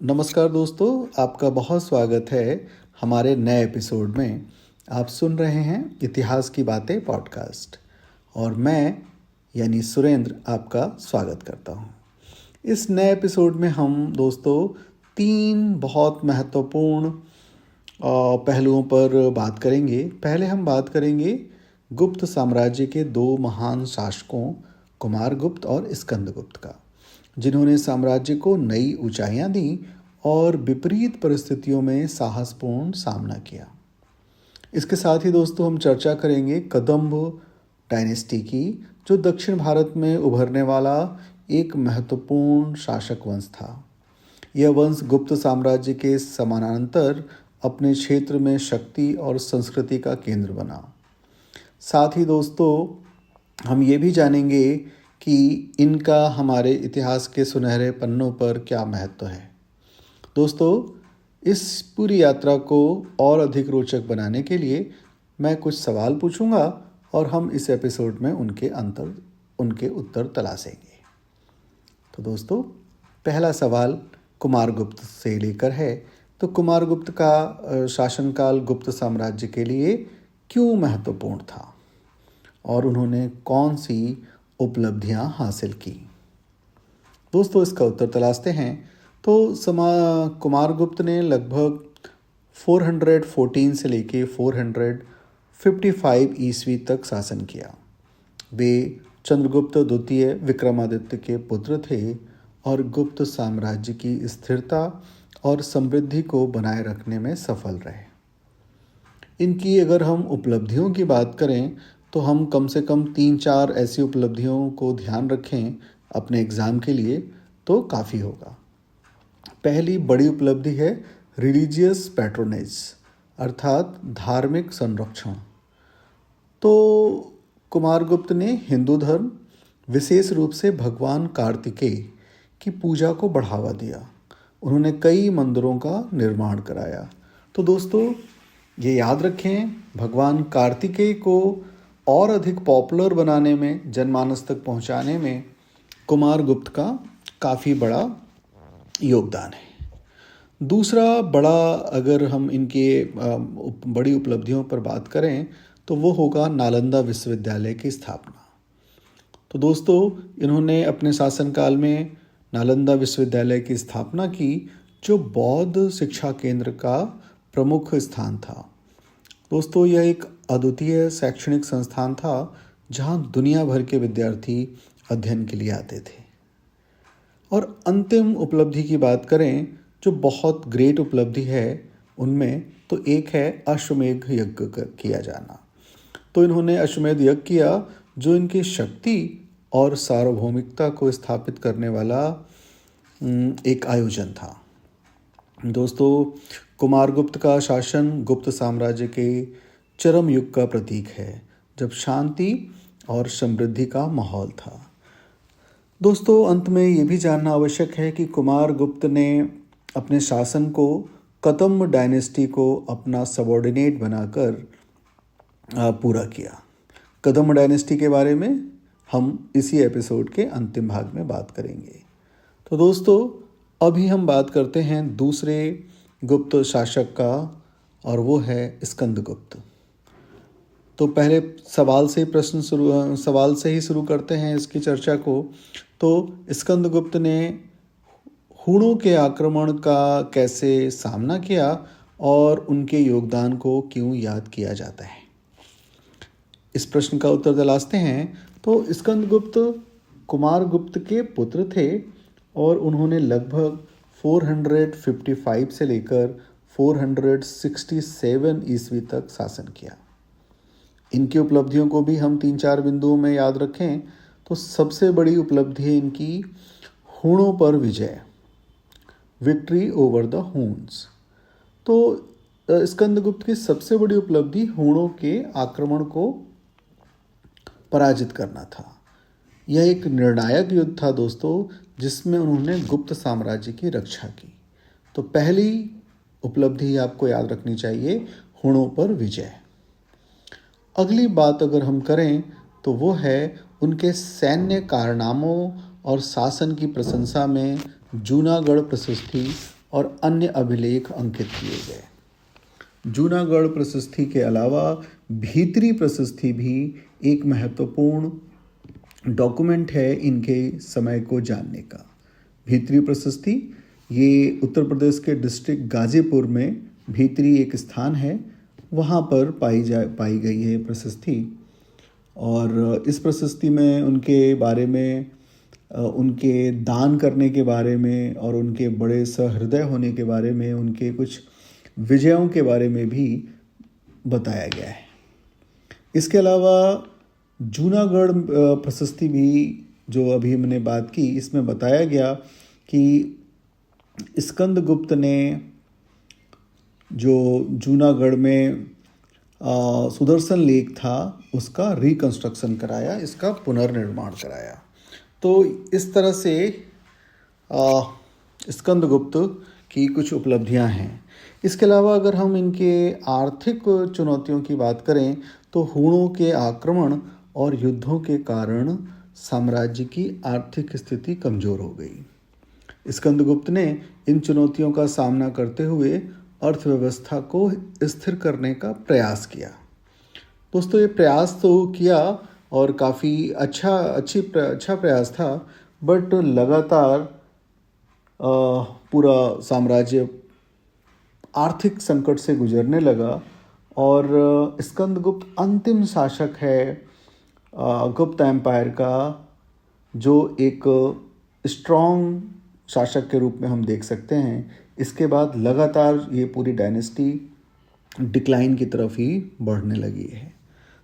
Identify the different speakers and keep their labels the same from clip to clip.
Speaker 1: नमस्कार दोस्तों, आपका बहुत स्वागत है हमारे नए एपिसोड में। आप सुन रहे हैं इतिहास की बातें पॉडकास्ट और मैं यानी सुरेंद्र आपका स्वागत करता हूं। इस नए एपिसोड में हम दोस्तों 3 बहुत महत्वपूर्ण पहलुओं पर बात करेंगे। पहले हम बात करेंगे गुप्त साम्राज्य के 2 महान शासकों कुमारगुप्त और स्कंदगुप्त का, जिन्होंने साम्राज्य को नई ऊंचाइयां दी और विपरीत परिस्थितियों में साहसपूर्ण सामना किया। इसके साथ ही दोस्तों हम चर्चा करेंगे कदंब डायनेस्टी की, जो दक्षिण भारत में उभरने वाला एक महत्वपूर्ण शासक वंश था। यह वंश गुप्त साम्राज्य के समानांतर अपने क्षेत्र में शक्ति और संस्कृति का केंद्र बना। साथ ही दोस्तों हम ये भी जानेंगे कि इनका हमारे इतिहास के सुनहरे पन्नों पर क्या महत्व है। दोस्तों, इस पूरी यात्रा को और अधिक रोचक बनाने के लिए मैं कुछ सवाल पूछूंगा और हम इस एपिसोड में उनके उत्तर तलाशेंगे। तो दोस्तों, पहला सवाल कुमारगुप्त से लेकर है। तो कुमारगुप्त का शासनकाल गुप्त साम्राज्य के लिए क्यों महत्वपूर्ण था और उन्होंने कौन सी उपलब्धियां हासिल की? दोस्तों, इसका उत्तर तलाशते हैं। तो कुमारगुप्त ने लगभग 414 से लेके 455 ईस्वी तक शासन किया। वे चंद्रगुप्त द्वितीय विक्रमादित्य के पुत्र थे और गुप्त साम्राज्य की स्थिरता और समृद्धि को बनाए रखने में सफल रहे। इनकी अगर हम उपलब्धियों की बात करें तो हम कम से कम 3-4 ऐसी उपलब्धियों को ध्यान रखें अपने एग्ज़ाम के लिए तो काफ़ी होगा। पहली बड़ी उपलब्धि है रिलीजियस पैट्रोनेज, अर्थात धार्मिक संरक्षण। तो कुमारगुप्त ने हिंदू धर्म, विशेष रूप से भगवान कार्तिकेय की पूजा को बढ़ावा दिया। उन्होंने कई मंदिरों का निर्माण कराया। तो दोस्तों ये याद रखें, भगवान कार्तिकेय को और अधिक पॉपुलर बनाने में, जनमानस तक पहुंचाने में कुमारगुप्त का काफ़ी बड़ा योगदान है। दूसरा बड़ा, अगर हम इनके बड़ी उपलब्धियों पर बात करें तो वो होगा नालंदा विश्वविद्यालय की स्थापना। तो दोस्तों इन्होंने अपने शासनकाल में नालंदा विश्वविद्यालय की स्थापना की, जो बौद्ध शिक्षा केंद्र का प्रमुख स्थान था। दोस्तों यह एक अद्वितीय शैक्षणिक संस्थान था जहां दुनिया भर के विद्यार्थी अध्ययन के लिए आते थे। और अंतिम उपलब्धि की बात करें जो बहुत ग्रेट उपलब्धि है उनमें, तो एक है अश्वमेध यज्ञ किया जाना। तो इन्होंने अश्वमेध यज्ञ किया, जो इनकी शक्ति और सार्वभौमिकता को स्थापित करने वाला एक आयोजन था। दोस्तों कुमारगुप्त का शासन गुप्त साम्राज्य के चरम युग का प्रतीक है, जब शांति और समृद्धि का माहौल था। दोस्तों अंत में ये भी जानना आवश्यक है कि कुमारगुप्त ने अपने शासन को कदंब डायनेस्टी को अपना सबऑर्डिनेट बनाकर पूरा किया। कदंब डायनेस्टी के बारे में हम इसी एपिसोड के अंतिम भाग में बात करेंगे। तो दोस्तों अभी हम बात करते हैं दूसरे गुप्त शासक का, और वो है स्कंदगुप्त। तो पहले सवाल से ही शुरू करते हैं इसकी चर्चा को। तो स्कंदगुप्त ने हूणों के आक्रमण का कैसे सामना किया और उनके योगदान को क्यों याद किया जाता है, इस प्रश्न का उत्तर तलाशते हैं। तो स्कंदगुप्त कुमारगुप्त के पुत्र थे और उन्होंने लगभग 455 से लेकर 467 ईस्वी तक शासन किया। इनकी उपलब्धियों को भी हम 3-4 बिंदुओं में याद रखें तो सबसे बड़ी उपलब्धि है इनकी हूणों पर विजय, विक्ट्री ओवर द हून्स। तो स्कंदगुप्त की सबसे बड़ी उपलब्धि हूणों के आक्रमण को पराजित करना था। यह एक निर्णायक युद्ध था दोस्तों, जिसमें उन्होंने गुप्त साम्राज्य की रक्षा की। तो पहली उपलब्धि आपको याद रखनी चाहिए, हूणों पर विजय। अगली बात अगर हम करें तो वो है उनके सैन्य कारनामों और शासन की प्रशंसा में जूनागढ़ प्रशस्ति और अन्य अभिलेख अंकित किए गए। जूनागढ़ प्रशस्ति के अलावा भीतरी प्रशस्ति भी एक महत्वपूर्ण डॉक्यूमेंट है इनके समय को जानने का। भीतरी प्रशस्ति ये उत्तर प्रदेश के डिस्ट्रिक्ट गाजीपुर में भीतरी एक स्थान है, वहाँ पर पाई गई है प्रशस्ति। और इस प्रशस्ति में उनके बारे में, उनके दान करने के बारे में और उनके बड़े सहृदय होने के बारे में, उनके कुछ विजयों के बारे में भी बताया गया है। इसके अलावा जूनागढ़ प्रशस्ति भी जो अभी मैंने बात की, इसमें बताया गया कि स्कंदगुप्त ने जो जूनागढ़ में सुदर्शन लेक था उसका रिकंस्ट्रक्शन कराया, इसका पुनर्निर्माण कराया। तो इस तरह से स्कंदगुप्त की कुछ उपलब्धियां हैं। इसके अलावा अगर हम इनके आर्थिक चुनौतियों की बात करें तो हूणों के आक्रमण और युद्धों के कारण साम्राज्य की आर्थिक स्थिति कमज़ोर हो गई। स्कंदगुप्त ने इन चुनौतियों का सामना करते हुए अर्थव्यवस्था को स्थिर करने का प्रयास किया। दोस्तों, ये प्रयास तो किया और काफ़ी अच्छा प्रयास था, बट लगातार पूरा साम्राज्य आर्थिक संकट से गुजरने लगा और स्कंदगुप्त अंतिम शासक है गुप्त एम्पायर का, जो एक स्ट्रॉन्ग शासक के रूप में हम देख सकते हैं। इसके बाद लगातार ये पूरी डायनेस्टी डिक्लाइन की तरफ ही बढ़ने लगी है।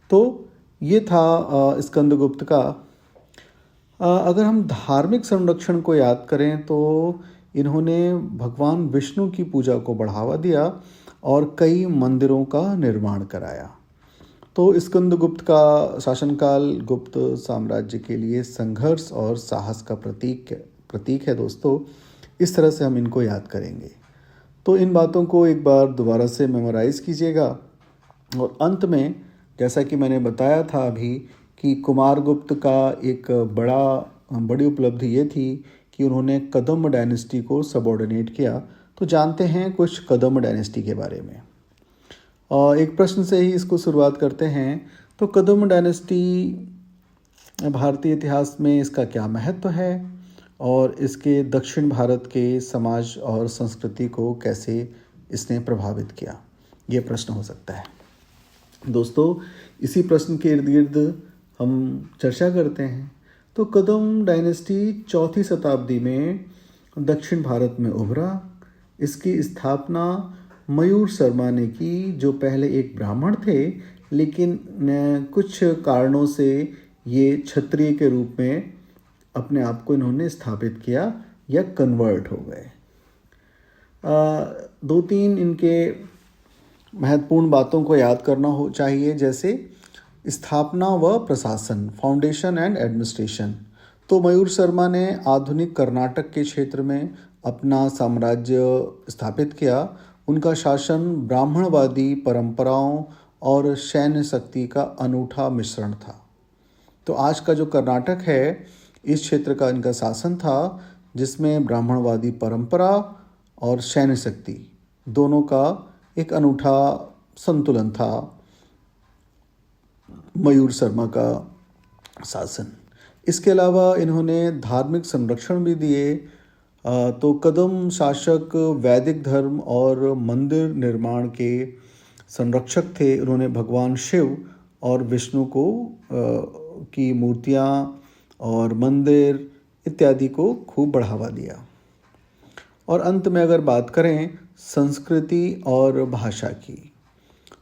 Speaker 1: तो ये था स्कंदगुप्त का। अगर हम धार्मिक संरक्षण को याद करें तो इन्होंने भगवान विष्णु की पूजा को बढ़ावा दिया और कई मंदिरों का निर्माण कराया। तो स्कंदगुप्त का शासनकाल गुप्त साम्राज्य के लिए संघर्ष और साहस का प्रतीक है दोस्तों। इस तरह से हम इनको याद करेंगे। तो इन बातों को एक बार दोबारा से मेमोराइज़ कीजिएगा। और अंत में जैसा कि मैंने बताया था अभी कि कुमारगुप्त का एक बड़ी उपलब्धि ये थी कि उन्होंने कदम्ब डायनेस्टी को सबऑर्डिनेट किया। तो जानते हैं कुछ कदम्ब डायनेस्टी के बारे में। एक प्रश्न से ही इसको शुरुआत करते हैं। तो कदम्ब डायनेस्टी भारतीय इतिहास में इसका क्या महत्व है और इसके दक्षिण भारत के समाज और संस्कृति को कैसे इसने प्रभावित किया, ये प्रश्न हो सकता है। दोस्तों, इसी प्रश्न के इर्द गिर्द हम चर्चा करते हैं। तो कदम्ब डायनेस्टी 4वीं शताब्दी में दक्षिण भारत में उभरा। इसकी स्थापना मयूर शर्मा ने की, जो पहले एक ब्राह्मण थे, लेकिन कुछ कारणों से ये क्षत्रिय के रूप में अपने आप को इन्होंने स्थापित किया या कन्वर्ट हो गए। 2-3 इनके महत्वपूर्ण बातों को याद करना चाहिए, जैसे स्थापना व प्रशासन, फाउंडेशन एंड एडमिनिस्ट्रेशन। तो मयूर शर्मा ने आधुनिक कर्नाटक के क्षेत्र में अपना साम्राज्य स्थापित किया। उनका शासन ब्राह्मणवादी परंपराओं और सैन्य शक्ति का अनूठा मिश्रण था। तो आज का जो कर्नाटक है, इस क्षेत्र का इनका शासन था, जिसमें ब्राह्मणवादी परंपरा और सैन्य शक्ति दोनों का एक अनूठा संतुलन था मयूर शर्मा का शासन। इसके अलावा इन्होंने धार्मिक संरक्षण भी दिए। तो कदम्ब शासक वैदिक धर्म और मंदिर निर्माण के संरक्षक थे। उन्होंने भगवान शिव और विष्णु को की मूर्तियाँ और मंदिर इत्यादि को खूब बढ़ावा दिया। और अंत में अगर बात करें संस्कृति और भाषा की,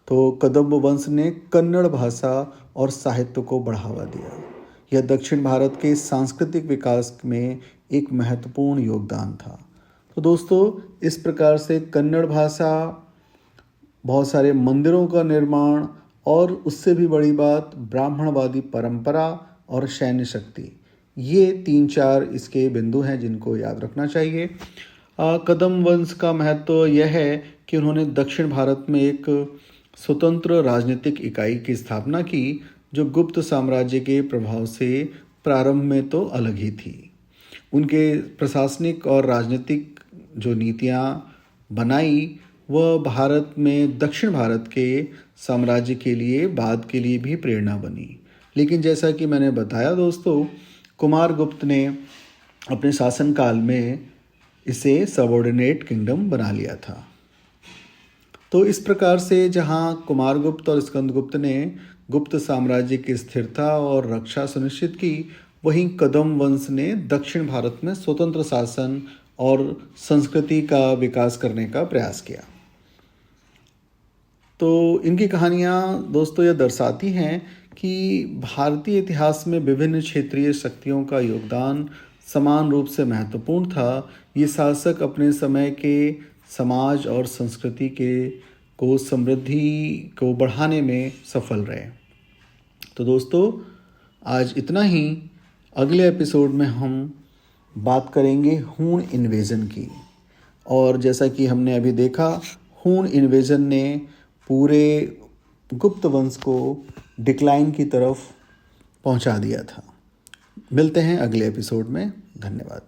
Speaker 1: तो कदम्ब वंश ने कन्नड़ भाषा और साहित्य को बढ़ावा दिया। यह दक्षिण भारत के सांस्कृतिक विकास में एक महत्वपूर्ण योगदान था। तो दोस्तों, इस प्रकार से कन्नड़ भाषा, बहुत सारे मंदिरों का निर्माण और उससे भी बड़ी बात ब्राह्मणवादी परंपरा और सैन्य शक्ति, ये 3-4 इसके बिंदु हैं जिनको याद रखना चाहिए। कदम्ब वंश का महत्व यह है कि उन्होंने दक्षिण भारत में एक स्वतंत्र राजनीतिक इकाई की स्थापना की, जो गुप्त साम्राज्य के प्रभाव से प्रारंभ में तो अलग ही थी। उनके प्रशासनिक और राजनीतिक जो नीतियाँ बनाई वह भारत में दक्षिण भारत के साम्राज्य के लिए बाद के लिए भी प्रेरणा बनी। लेकिन जैसा कि मैंने बताया दोस्तों, कुमारगुप्त ने अपने शासनकाल में इसे सबऑर्डिनेट किंगडम बना लिया था। तो इस प्रकार से जहाँ कुमारगुप्त और स्कंदगुप्त ने गुप्त साम्राज्य की स्थिरता और रक्षा सुनिश्चित की, वहीं कदम वंश ने दक्षिण भारत में स्वतंत्र शासन और संस्कृति का विकास करने का प्रयास किया। तो इनकी कहानियाँ दोस्तों यह दर्शाती हैं कि भारतीय इतिहास में विभिन्न क्षेत्रीय शक्तियों का योगदान समान रूप से महत्वपूर्ण था। ये शासक अपने समय के समाज और संस्कृति को समृद्धि को बढ़ाने में सफल रहे। तो दोस्तों आज इतना ही। अगले एपिसोड में हम बात करेंगे हूण इन्वेजन की। और जैसा कि हमने अभी देखा, हूण इन्वेजन ने पूरे गुप्त वंश को डिक्लाइन की तरफ पहुंचा दिया था। मिलते हैं अगले एपिसोड में। धन्यवाद।